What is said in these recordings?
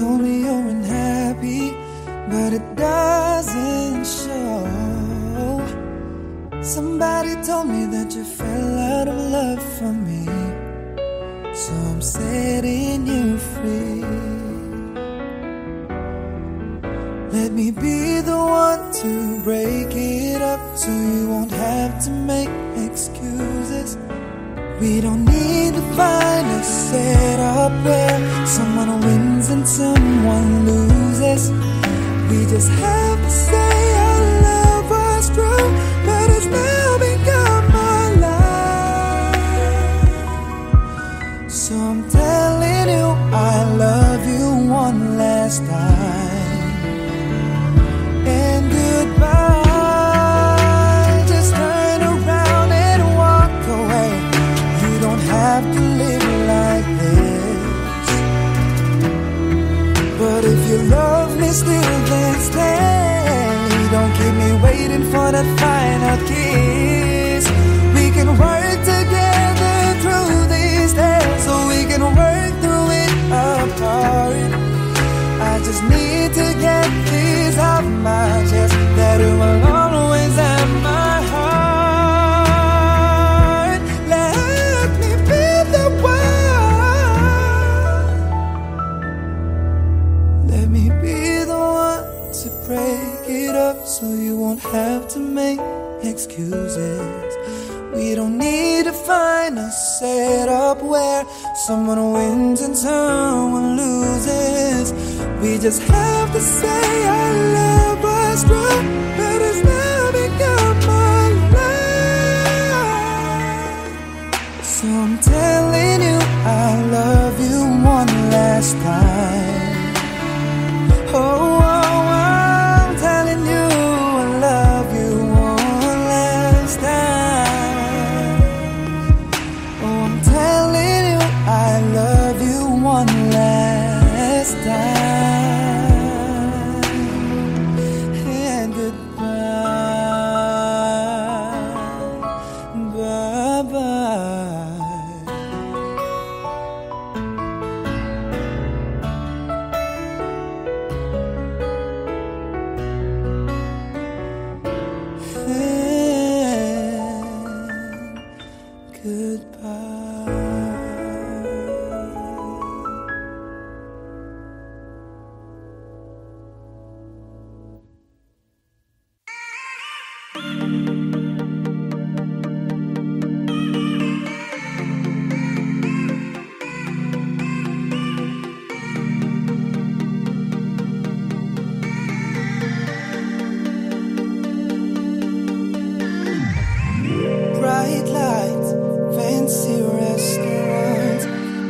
told me you're unhappy, but it doesn't show. Somebody told me that you fell out of love for me, so I'm setting you free. Let me be the one to break it up, so you won't have to make excuses. We don't need to find a setup where someone wins and someone loses. We just have to say our love was true, but it's now become my life. So I'm telling you I love you one last time, and goodbye. Just turn around and walk away. You don't have to live like this, but if you love me still, then stay. Don't keep me waiting for that final kiss. We can work together through these days, so we can work through it apart. I just need to get this off my chest, that it will always have my heart. Let me be the one. Let me be the one to break it up, so you won't have to make excuses. We don't need to find a setup where someone wins and someone loses. We just have to say our love was true, but it's now become my life. So I'm telling you I love you one last time. Oh, I'm telling you I love you one last time. Oh, I'm telling you I love you one last time. And goodbye, bye-bye. Bright lights, fancy restaurants,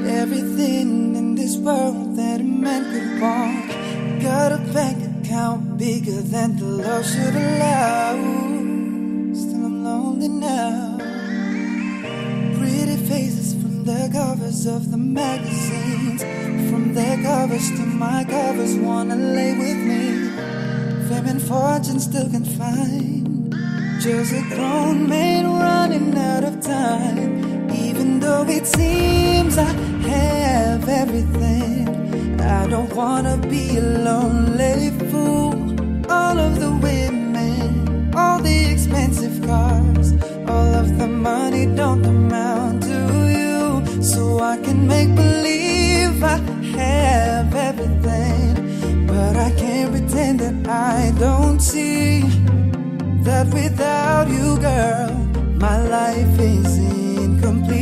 everything in this world that a man could want. Got a bank account bigger than the law should allow. Still I'm lonely now. Pretty faces from the covers of the magazines, from their covers to my covers, wanna lay with me. Fame and fortune still can find just a grown man running out of time. Even though it seems I have everything, I don't wanna be a lonely fool. All of the women, all the expensive cars, all of the money don't amount to you. So I can make believe I have everything, but I can't pretend that I don't see that without you, girl, my life is incomplete.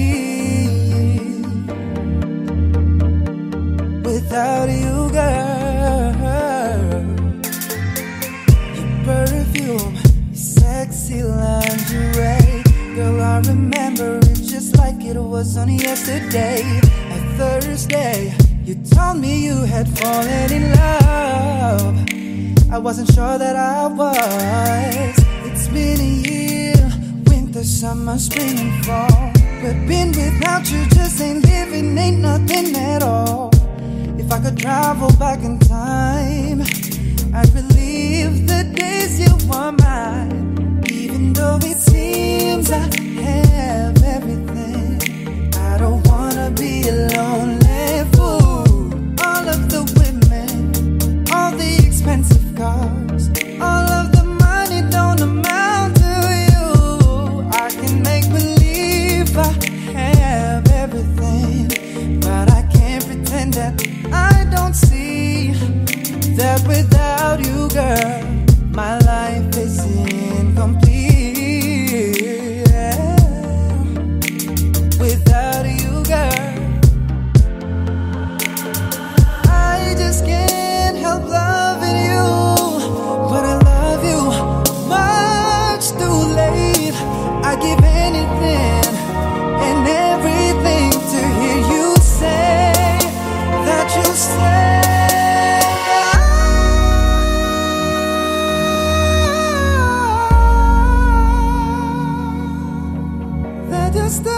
Without you, girl, your perfume, your sexy lingerie, girl, I remember it just like it was on yesterday. A Thursday, you told me you had fallen in love. I wasn't sure that I was. It's been a year, winter, summer, spring and fall, but being without you just ain't living, ain't nothing at all. If I could travel back in time, I'd relive the days you were mine. Even though it seems I have everything, I don't wanna be a lonely fool. All of the women, that without you, girl, my life is incomplete. Yeah. Without you, girl, I just can't help loving you. But I love you much too late. I give anything and everything to hear you say that you stay. That you stay.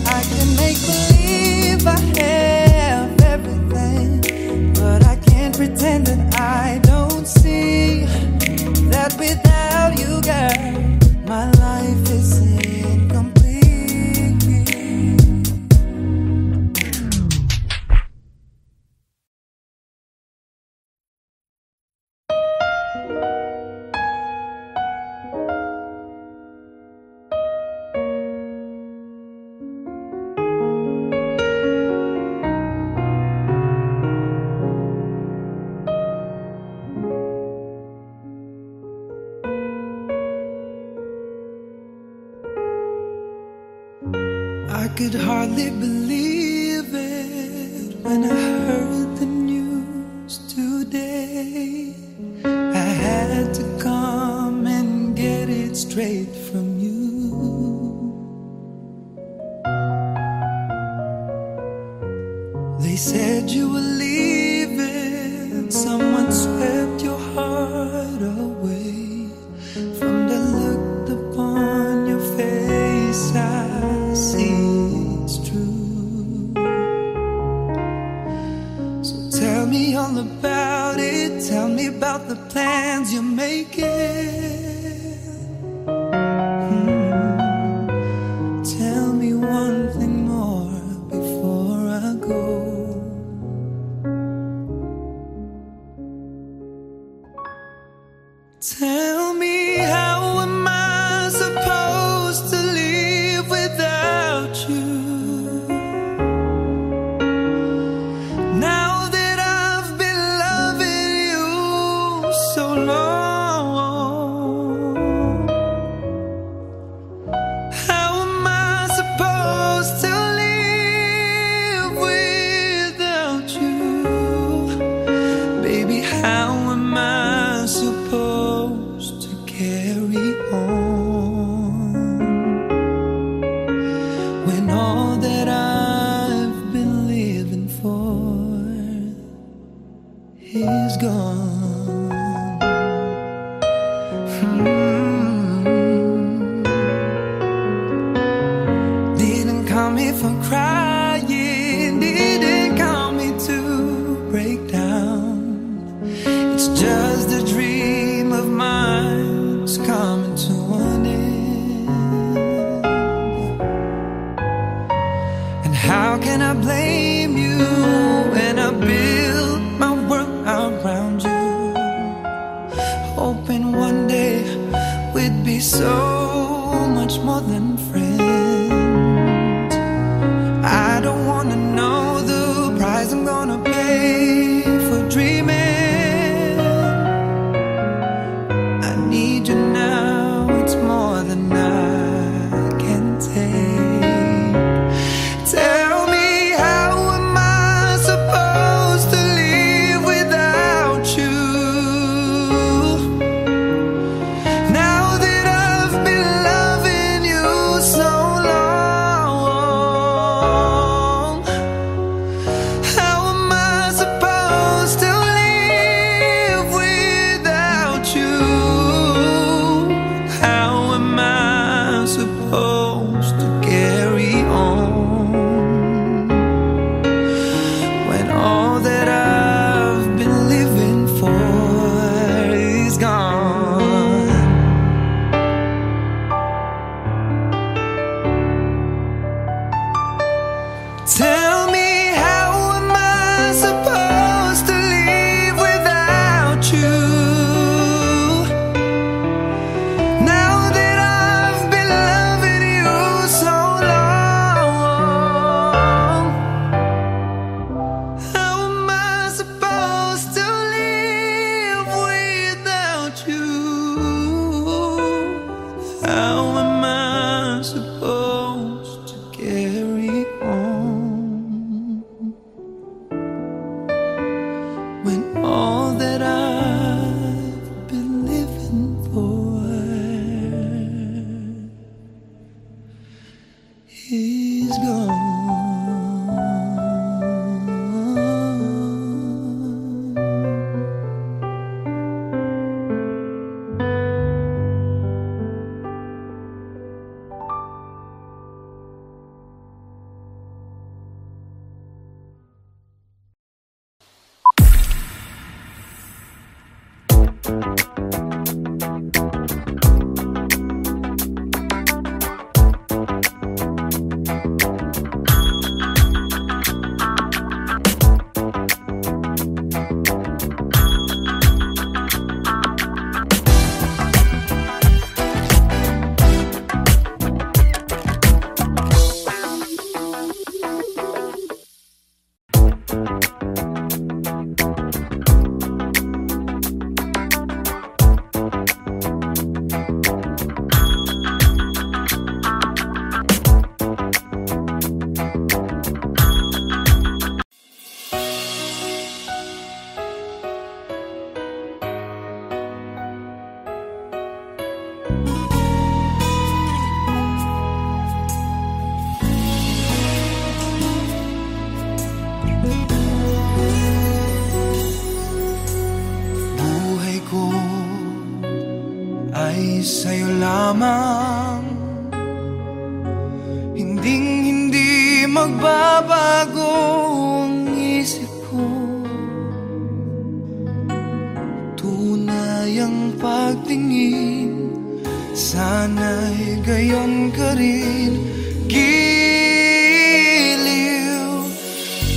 I can make believe I have everything, but I can't pretend that I don't see that without you, girl, my life is incomplete. I could hardly believe it when I heard the news today. I had to come and get it straight from you. They said you were leaving, someone swept your heart away. From the look upon your face, I see it's true. So tell me all about it. Tell me about the plans you're making. Tell me one thing more before I go. Tell me, how am I supposed to live without you? Now that I've been loving you so long, how am I supposed to live without you? Baby, how am I supposed to carry on when all that I've been living for is gone? Didn't come here for crying, didn't come here to break down. It's just a dream of mine, it's coming to an end. And how can I blame you when I built my world around you, hoping one day we'd be so much more than friends. I don't wanna know the price I'm gonna pay for dreaming. I need you now, it's more than I can take. Tell me, how is gone. Sa'yo lamang, hindi magbabago ang isip ko. Tunay ang pagtingin, sana'y gayon ka rin, giliw.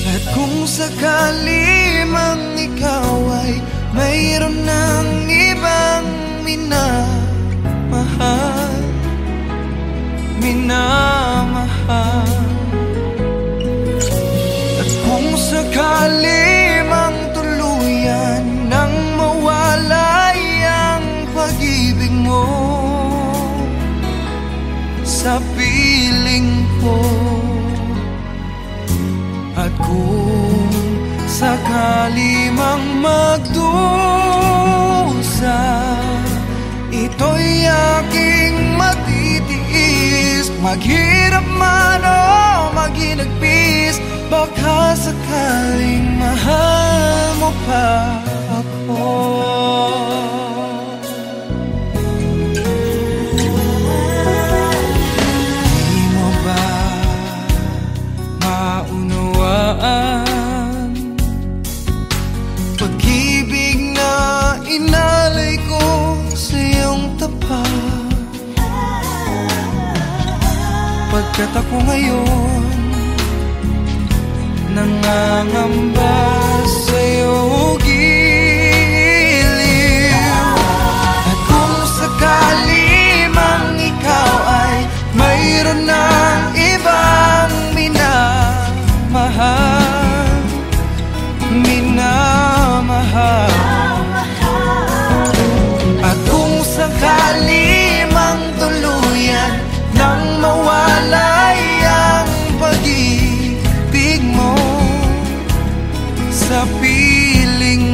At kung sakali mang ikaw ay mayroon ng ibang minamahal, at kung sakali mang tuluyan nang mawalay ang pag-ibig mo sa piling ko, at kung sakali mang magdusa, ito'y aking matitiis. Maghirap man o maghinagpis, baka sakaling mahal mo pa ako. Di mo ba maunawaan pag-ibig na inalay ko sa iyong tapat? Pagkat ako ngayon nangangamba sa'yo, giliw. At kung sakali mang ikaw ay mayroon ng ibang minamahal, at kung sakali mang tuluyan nang mawalay ang pag-ibig mo sa piling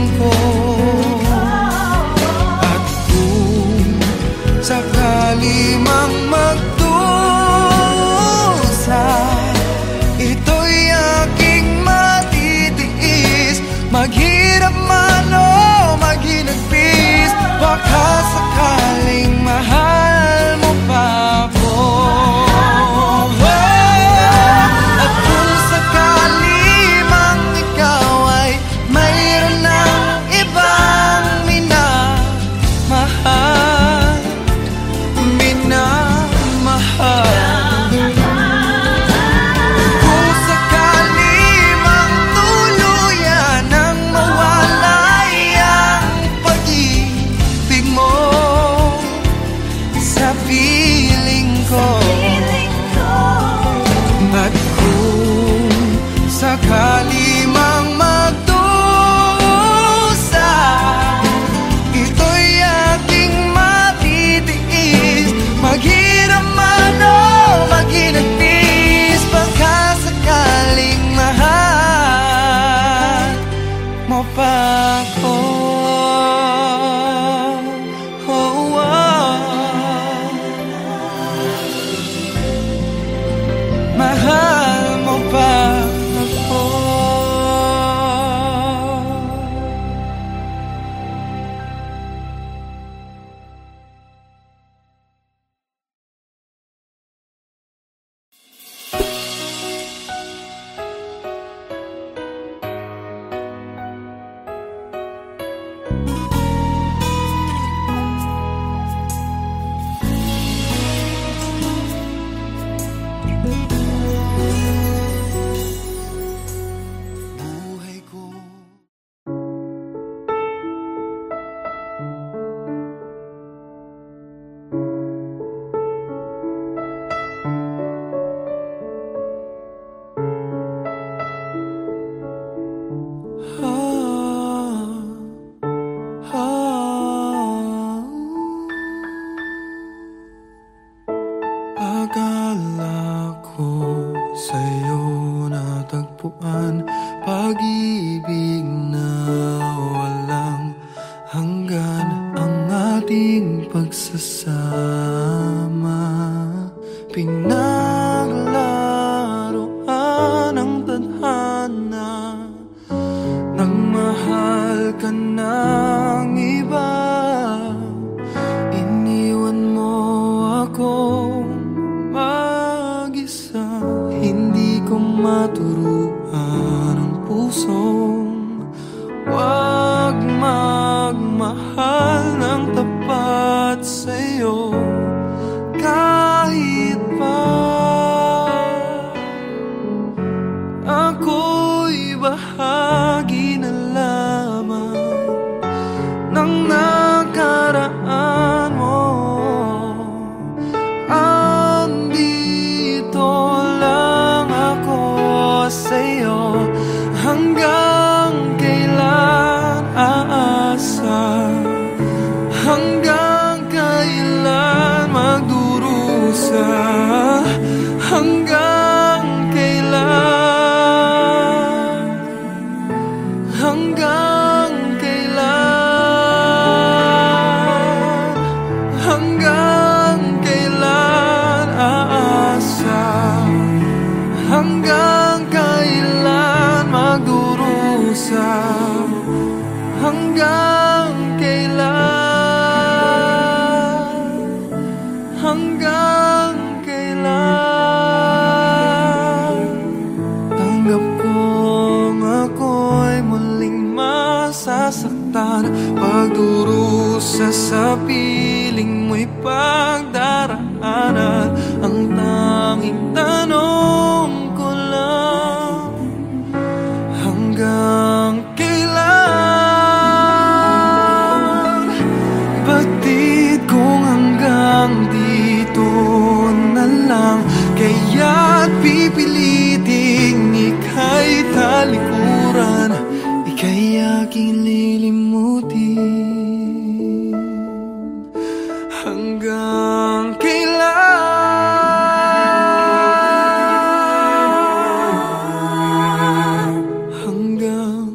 mahal mo pa ako. Akala ko sa'yo natagpuan pag-ibig na walang hanggan, ang ating pagsasama. Pinaglaruan ang tadhana, nang mahal ka ng iba. Iniwan mo ako mag-isa, hindi ko maturuan ang pusong wag magmahal ng tapat sa'yo. Kahit pa ako'y bahagi na lamang ng nakaraan mo, andito lang ako sa'yo. Hanggang kailan aasa, hanggang kailan magdurusa, hanggang kailan, hanggang kailan, hanggang kailan aasa, hanggang kailan magdurusa, hanggang kailan, hanggang kailan. Tanggap kong ako'y muling masasaktan, pagdurusa sa piling mo'y pagdaraanan. Ang tanging tanong ko lang, hanggang kailan? Batid kong hanggang dito na lang, kaya't pipiliting ika'y talikuran, ika'y aking lilimutin. Hanggang kailan, hanggang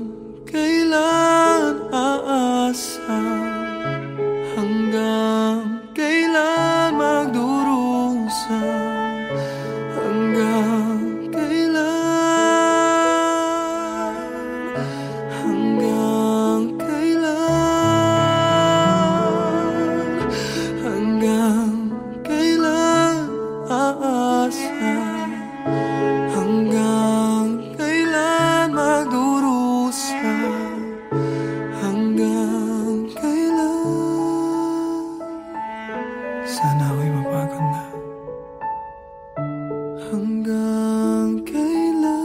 kailan aasa, hanggang kailan magdurusa, hanggang kailan, hanggang kailan, hanggang kailan aasa, hanggang kailan magdurusa, hanggang kailan. Sana ako'y mapagod na. Hanggang kailan.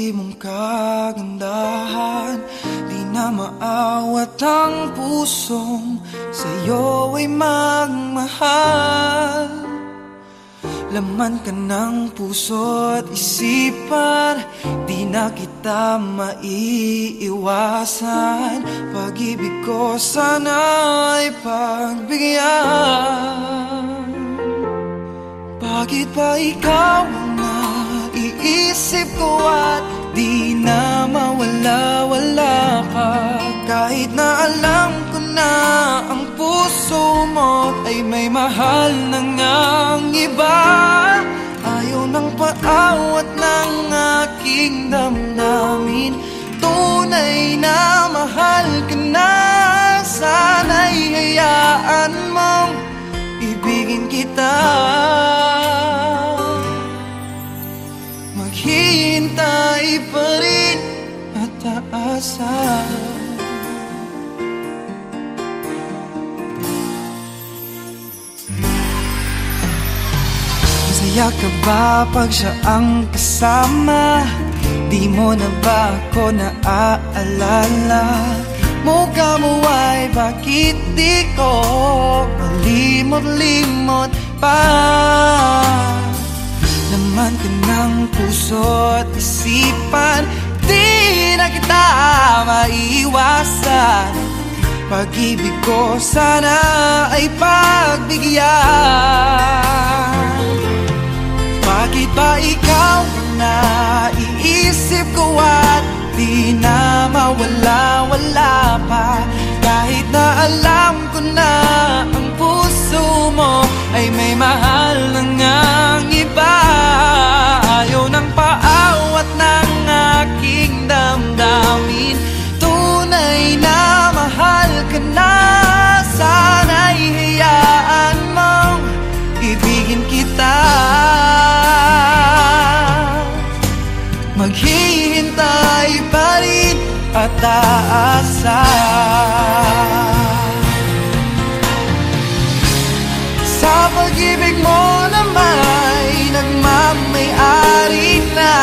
sarili mong kagandahan. Di na maawat ang pusong sa'yo ay magmahal. Laman ka ng puso at isipan, di na kita maiiwasan. Pag-ibig ko sana ay pagbigyan. Bakit ba ikaw ang naiisip ko at di na mawala-wala ka? Kahit na alam ko na ang puso mo ay may mahal na ngang iba. Ayaw ng paawat ng aking damdamin, tunay na mahal ka na. Sana'y hayaan mong ibigin kita. Maghihintay pa rin at aasa. Masaya ka ba pag siya ang kasama? Di mo na ba ako naaalala? Mukha mo ay bakit di ko malimot-limot pa? Laman ka ng puso at isipan, di na kita maiiwasan. Pag-ibig ko sana ay pagbigyan. Bakit ba ikaw na naiisip ko at di na mawala-wala pa? Kahit na alam ko na ang puso mo ay may mahal na ngang iba. Ayaw ng paawat ng aking damdamin, tunay na mahal ka na. Sana'y hayaan mong ibigin kita. Maghihintay pa rin at aasa. Sa pag-ibig mo naman ay nagmamay-ari na.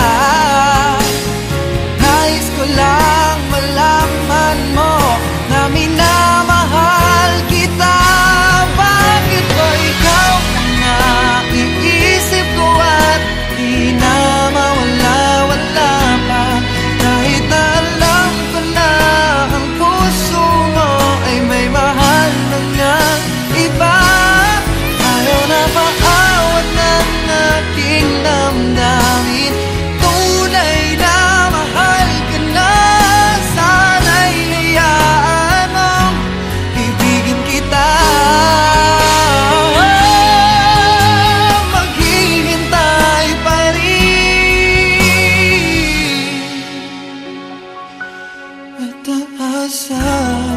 Nais ko lang malaman mo na minamahal kita. Bakit ba ikaw na iisip ko at di na mawala-wala pa? Kahit na alam ko na ang puso mo ay may mahal na ngang iba. Ayaw na paawat ng aking damdamin, tunay na mahal ka na. Sana'y hayaan mong ibigin kita. Maghihintay pa rin at aasa.